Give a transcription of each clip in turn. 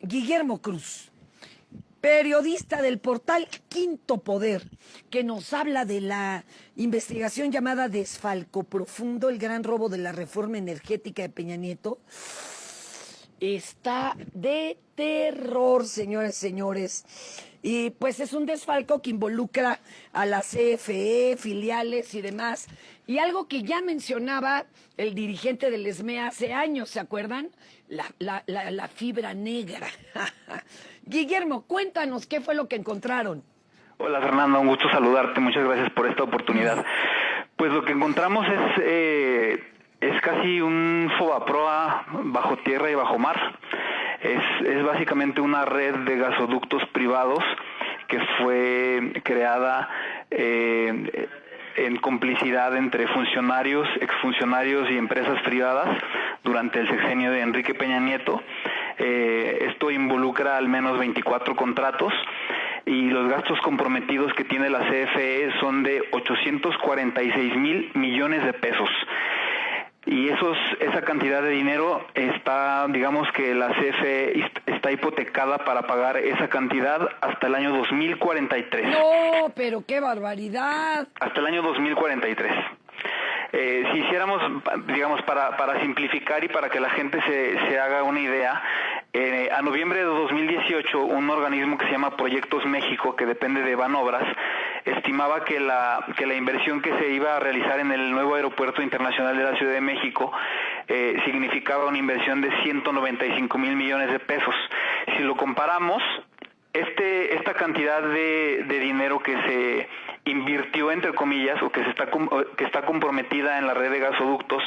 Guillermo Cruz, periodista del portal Quinto Poder, que nos habla de la investigación llamada Desfalco Profundo, el gran robo de la reforma energética de Peña Nieto. Está de terror, señores, señores. Y pues es un desfalco que involucra a la CFE, filiales y demás. Y algo que ya mencionaba el dirigente del ESME hace años, ¿se acuerdan? La fibra negra. Guillermo, cuéntanos qué fue lo que encontraron. Hola Fernanda, un gusto saludarte, muchas gracias por esta oportunidad. Pues lo que encontramos es casi un Fobaproa bajo tierra y bajo mar. Es básicamente una red de gasoductos privados que fue creada en complicidad entre funcionarios, exfuncionarios y empresas privadas durante el sexenio de Enrique Peña Nieto. Esto involucra al menos 24 contratos y los gastos comprometidos que tiene la CFE son de 846,000 millones de pesos. Y esa cantidad de dinero está, digamos que la CFE está hipotecada para pagar esa cantidad hasta el año 2043. No, pero qué barbaridad. Hasta el año 2043. Si hiciéramos, digamos, para simplificar y para que la gente se haga una idea, a noviembre de 2018, un organismo que se llama Proyectos México, que depende de Banobras, estimaba que la inversión que se iba a realizar en el nuevo aeropuerto internacional de la Ciudad de México significaba una inversión de 195,000 millones de pesos. Si lo comparamos, esta cantidad de dinero que se invirtió, entre comillas, o que está comprometida en la red de gasoductos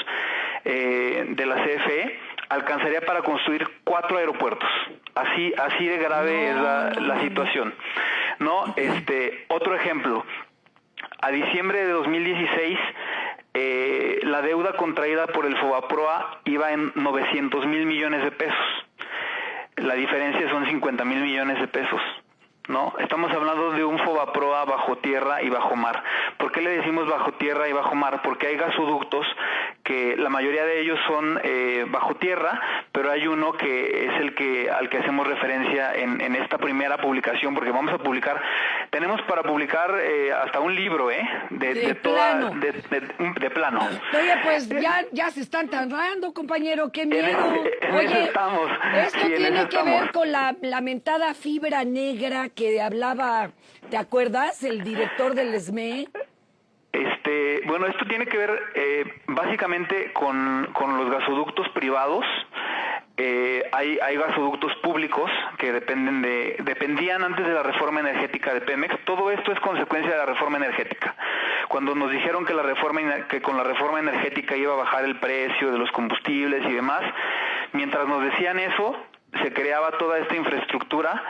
de la CFE, alcanzaría para construir 4 aeropuertos. Así de grave es la situación. ¿No? Otro ejemplo, a diciembre de 2016, la deuda contraída por el Fobaproa iba en 900,000 millones de pesos. La diferencia son 50,000 millones de pesos. ¿No? Estamos hablando de un Fobaproa bajo tierra y bajo mar. ¿Por qué le decimos bajo tierra y bajo mar? Porque hay gasoductos que la mayoría de ellos son bajo tierra, pero hay uno que es al que hacemos referencia en esta primera publicación, porque tenemos para publicar hasta un libro, de plano. Oye, pues ya se están tardando, compañero, qué miedo. Oye, estamos. Esto tiene que ver con la lamentada fibra negra que hablaba, ¿te acuerdas? El director del ESME. Bueno, esto tiene que ver básicamente con los gasoductos privados. Hay gasoductos públicos que dependían antes de la reforma energética de Pemex. Todo esto es consecuencia de la reforma energética. Cuando nos dijeron que con la reforma energética iba a bajar el precio de los combustibles y demás, mientras nos decían eso, se creaba toda esta infraestructura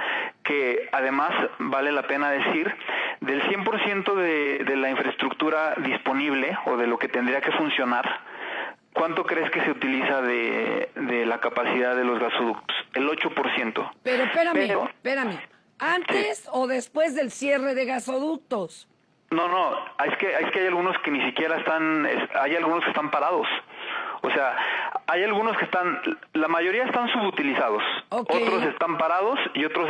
que además, vale la pena decir, del 100% de la infraestructura disponible o de lo que tendría que funcionar, ¿cuánto crees que se utiliza de la capacidad de los gasoductos? El 8%. Pero espérame. ¿Antes sí o después del cierre de gasoductos? No, es que hay algunos que ni siquiera hay algunos que están parados. O sea, hay algunos que la mayoría están subutilizados, okay. Otros están parados y otros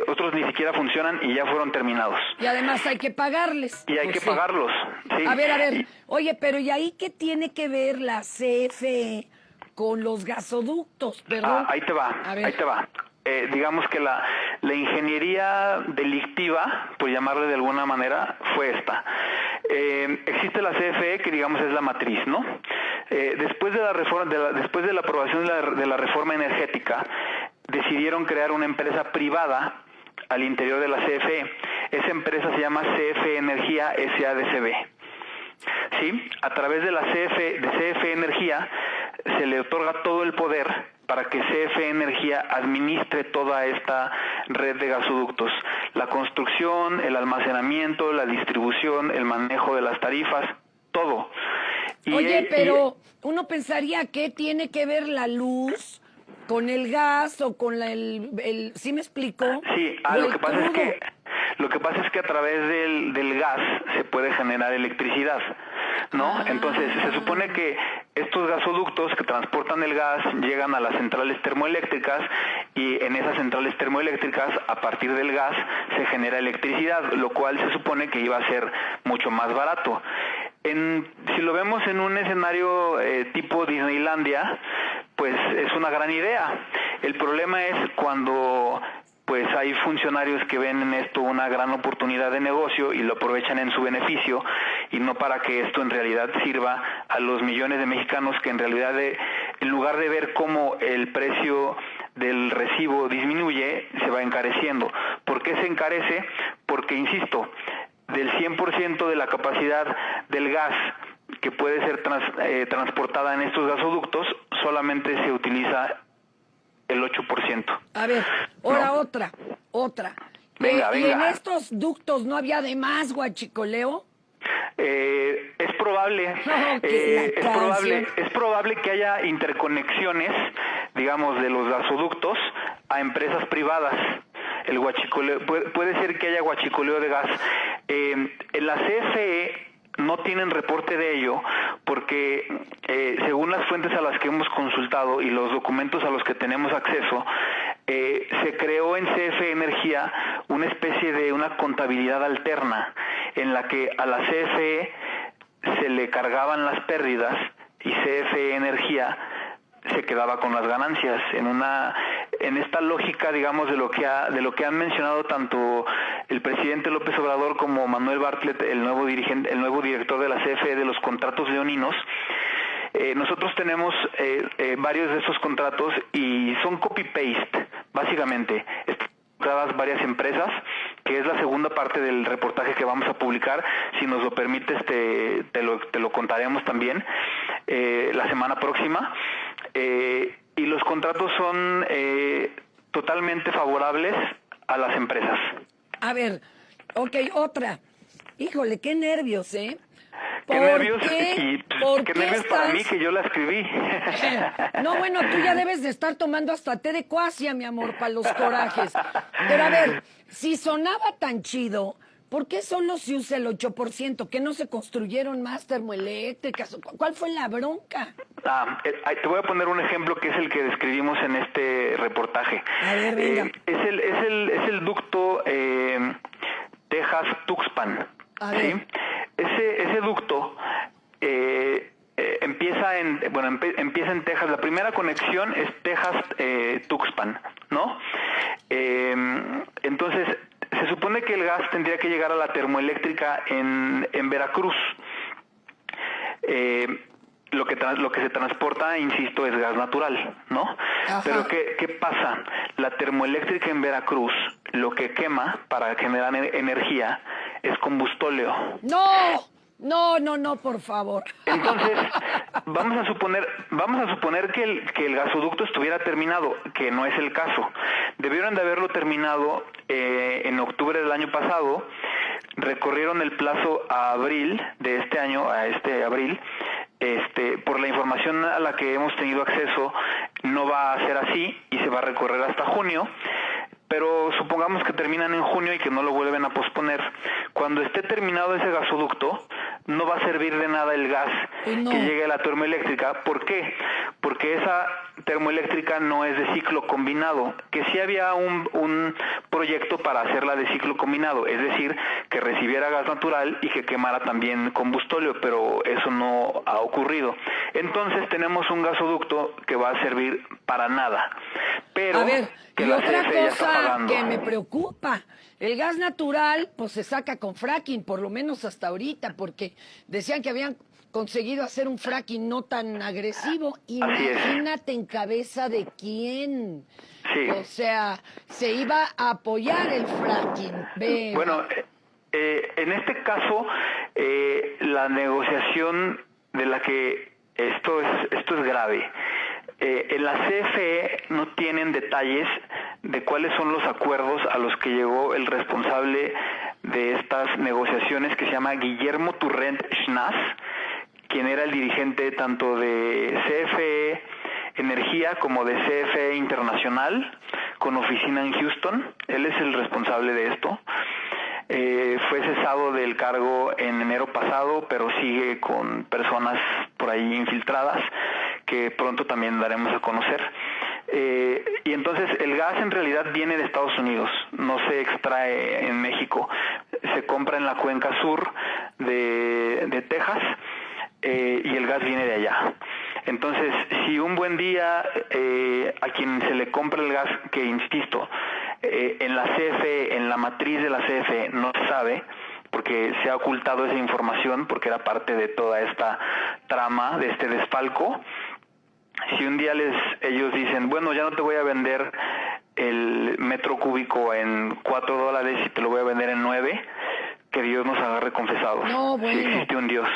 otros ni siquiera funcionan y ya fueron terminados. Y además hay que pagarles. Y hay que pagarlos, sí. A ver, oye, pero ¿y ahí qué tiene que ver la CFE con los gasoductos? Perdón. Ahí te va. Digamos que la ingeniería delictiva, por llamarle de alguna manera, fue esta. Existe la CFE, que digamos es la matriz, ¿no? Después de la aprobación de la reforma energética, decidieron crear una empresa privada al interior de la CFE. Esa empresa se llama CFE Energía SADCB. ¿Sí? A través de CFE Energía se le otorga todo el poder para que CFE Energía administre toda esta red de gasoductos. La construcción, el almacenamiento, la distribución, el manejo de las tarifas, todo. Oye, pero uno pensaría que tiene que ver la luz con el gas o con el ¿sí me explico? Sí, lo que pasa es que a través del gas se puede generar electricidad, ¿no? Entonces, se supone que estos gasoductos que transportan el gas llegan a las centrales termoeléctricas y en esas centrales termoeléctricas, a partir del gas, se genera electricidad, lo cual se supone que iba a ser mucho más barato. Si lo vemos en un escenario tipo Disneylandia, pues es una gran idea. El problema es cuando pues hay funcionarios que ven en esto una gran oportunidad de negocio y lo aprovechan en su beneficio y no para que esto en realidad sirva a los millones de mexicanos que en realidad en lugar de ver cómo el precio del recibo disminuye, se va encareciendo. ¿Por qué se encarece? Porque, insisto, del 100% de la capacidad del gas que puede ser transportada en estos gasoductos, solamente se utiliza el 8%. A ver, ahora ¿no? otra. Venga. ¿Y en estos ductos no había de más guachicoleo? Es probable, es probable que haya interconexiones, digamos, de los gasoductos a empresas privadas. El guachicoleo, puede ser que haya guachicoleo de gas. En la CFE no tienen reporte de ello porque según las fuentes a las que hemos consultado y los documentos a los que tenemos acceso, se creó en CFE Energía una especie de una contabilidad alterna en la que a la CFE se le cargaban las pérdidas y CFE Energía se quedaba con las ganancias en esta lógica, digamos, de lo que han mencionado tanto el presidente López Obrador como Manuel Bartlett, el nuevo director de la CFE, de los contratos leoninos. Nosotros tenemos varios de esos contratos y son copy-paste, básicamente. Varias empresas, que es la segunda parte del reportaje que vamos a publicar. Si nos lo permites, te lo contaremos también la semana próxima. Y los contratos son totalmente favorables a las empresas. A ver, ok, otra. Híjole, qué nervios, ¿eh? Qué nervios, y qué nervios para mí que yo la escribí. No, bueno, tú ya debes de estar tomando hasta té de cuasia, mi amor, para los corajes. Pero a ver, si sonaba tan chido, ¿por qué solo se usa el 8%? ¿Que no se construyeron más termoeléctricas? ¿Cuál fue la bronca? Te voy a poner un ejemplo que es el que describimos en este reportaje. A ver, venga. Es el ducto Texas-Tuxpan. ¿Sí? Ese ducto empieza en Texas. La primera conexión es Texas-Tuxpan, ¿no? Entonces, se supone que el gas tendría que llegar a la termoeléctrica en Veracruz. Lo que se transporta, insisto, es gas natural, ¿no? Ajá. Pero ¿qué pasa? La termoeléctrica en Veracruz lo que quema para generar energía es combustóleo. No, por favor. Entonces, vamos a suponer que el gasoducto estuviera terminado, que no es el caso. Debieron de haberlo terminado en octubre del año pasado. Recorrieron el plazo a abril de este año, abril. Por la información a la que hemos tenido acceso, no va a ser así y se va a recorrer hasta junio. Pero supongamos que terminan en junio y que no lo vuelven a posponer. Cuando esté terminado ese gasoducto, no va a servir de nada el gas que llegue a la termoeléctrica. ¿Por qué? Porque esa termoeléctrica no es de ciclo combinado, que sí había un proyecto para hacerla de ciclo combinado, es decir, que recibiera gas natural y que quemara también combustóleo, pero eso no ha ocurrido. Entonces tenemos un gasoducto que va a servir para nada. Pero a ver, que y la otra CFE ya está cosa pagando. que me preocupa, el gas natural pues se saca con fracking, por lo menos hasta ahorita, porque decían que habían conseguido hacer un fracking no tan agresivo. Imagínate en cabeza de quién. Sí. O sea, se iba a apoyar el fracking. Bueno, en este caso, la negociación de la que esto es grave. En la CFE no tienen detalles de cuáles son los acuerdos a los que llegó el responsable de estas negociaciones, que se llama Guillermo Turrent Schnaz, quien era el dirigente tanto de CFE Energía como de CFE Internacional, con oficina en Houston. Él es el responsable de esto. fue cesado del cargo en enero pasado, pero sigue con personas por ahí infiltradas que pronto también daremos a conocer. Y entonces el gas en realidad viene de Estados Unidos, no se extrae en México, se compra en la cuenca sur de Texas, y el gas viene de allá. Entonces, si un buen día a quien se le compra el gas, que insisto, en la CFE, en la matriz de la CFE no se sabe, porque se ha ocultado esa información, porque era parte de toda esta trama, de este desfalco. Si un día ellos dicen, bueno, ya no te voy a vender el metro cúbico en $4 y te lo voy a vender en 9, que Dios nos agarre confesados. No, bueno. Si existe un Dios.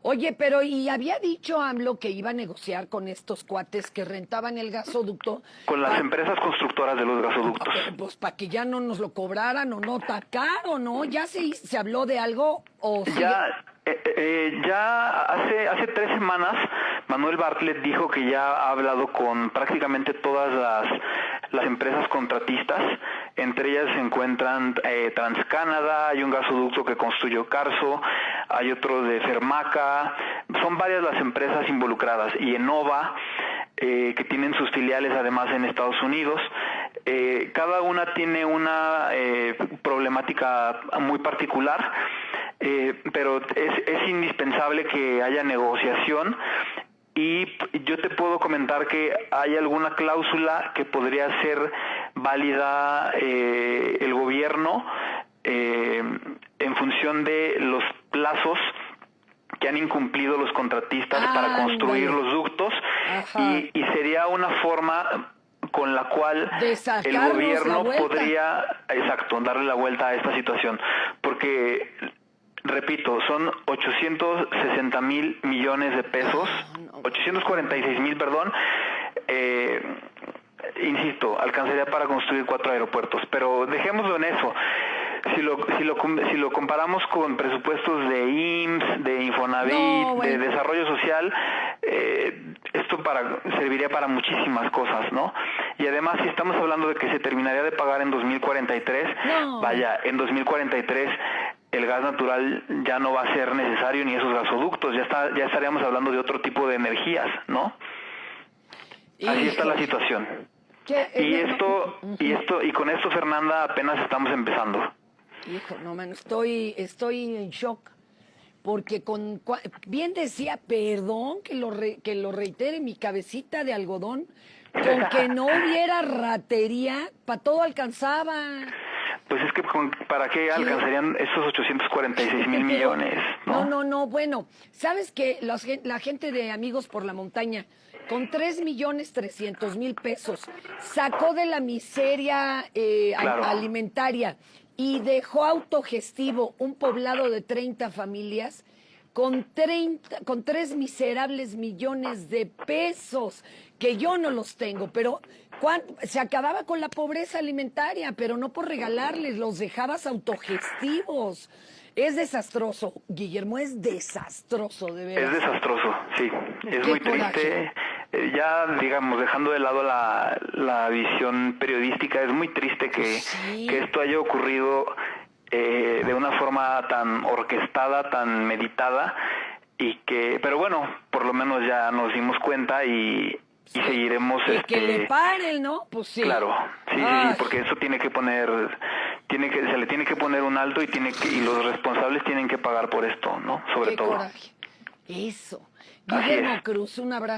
Oye, pero ¿y había dicho AMLO que iba a negociar con estos cuates que rentaban el gasoducto? Con las empresas constructoras de los gasoductos. Pues para que ya no nos lo cobraran o no tan caro, ¿no? ¿Ya se habló de algo o sigue? Ya hace 3 semanas Manuel Bartlett dijo que ya ha hablado con prácticamente todas las empresas contratistas. Entre ellas se encuentran TransCanada, hay un gasoducto que construyó Carso, hay otro de Fermaca, son varias las empresas involucradas, y Enova, que tienen sus filiales además en Estados Unidos. Cada una tiene una problemática muy particular, pero es indispensable que haya negociación. Y yo te puedo comentar que hay alguna cláusula que podría ser válida el gobierno en función de los plazos que han incumplido los contratistas para construir los ductos, y sería una forma con la cual el gobierno podría, darle la vuelta a esta situación, porque repito, son 860,000 millones de pesos, 846,000, perdón. Insisto, alcanzaría para construir 4 aeropuertos, pero dejémoslo en eso. Si lo comparamos con presupuestos de IMSS, de Infonavit, de Desarrollo Social, esto serviría para muchísimas cosas, ¿no? Y además, si estamos hablando de que se terminaría de pagar en 2043, vaya, en 2043 el gas natural ya no va a ser necesario, ni esos gasoductos, ya estaríamos hablando de otro tipo de energías, ¿no? Así está la situación. Y con esto, Fernanda, apenas estamos empezando. Hijo, no, mano, estoy en shock, porque bien decía, perdón que lo reitere, mi cabecita de algodón, con que no hubiera ratería, para todo alcanzaba. Pues es que ¿para qué alcanzarían esos 846,000 millones? No, bueno, ¿sabes qué? La gente de Amigos por la Montaña, con 3,300,000 pesos, sacó de la miseria alimentaria y dejó autogestivo un poblado de 30 familias con 3 miserables millones de pesos, que yo no los tengo, pero se acababa con la pobreza alimentaria, pero no por regalarles, los dejabas autogestivos. Es desastroso, Guillermo, es desastroso, de verdad. Es desastroso, sí, es muy triste. Ya, digamos, dejando de lado la visión periodística, es muy triste que esto haya ocurrido de una forma tan orquestada, tan meditada, pero bueno, por lo menos ya nos dimos cuenta y seguiremos. Y que le paren, ¿no? Pues sí. Claro, sí, porque eso se le tiene que poner un alto, y los responsables tienen que pagar por esto, ¿no? Sobre todo. Qué coraje. Eso. Guillermo Cruz, un abrazo.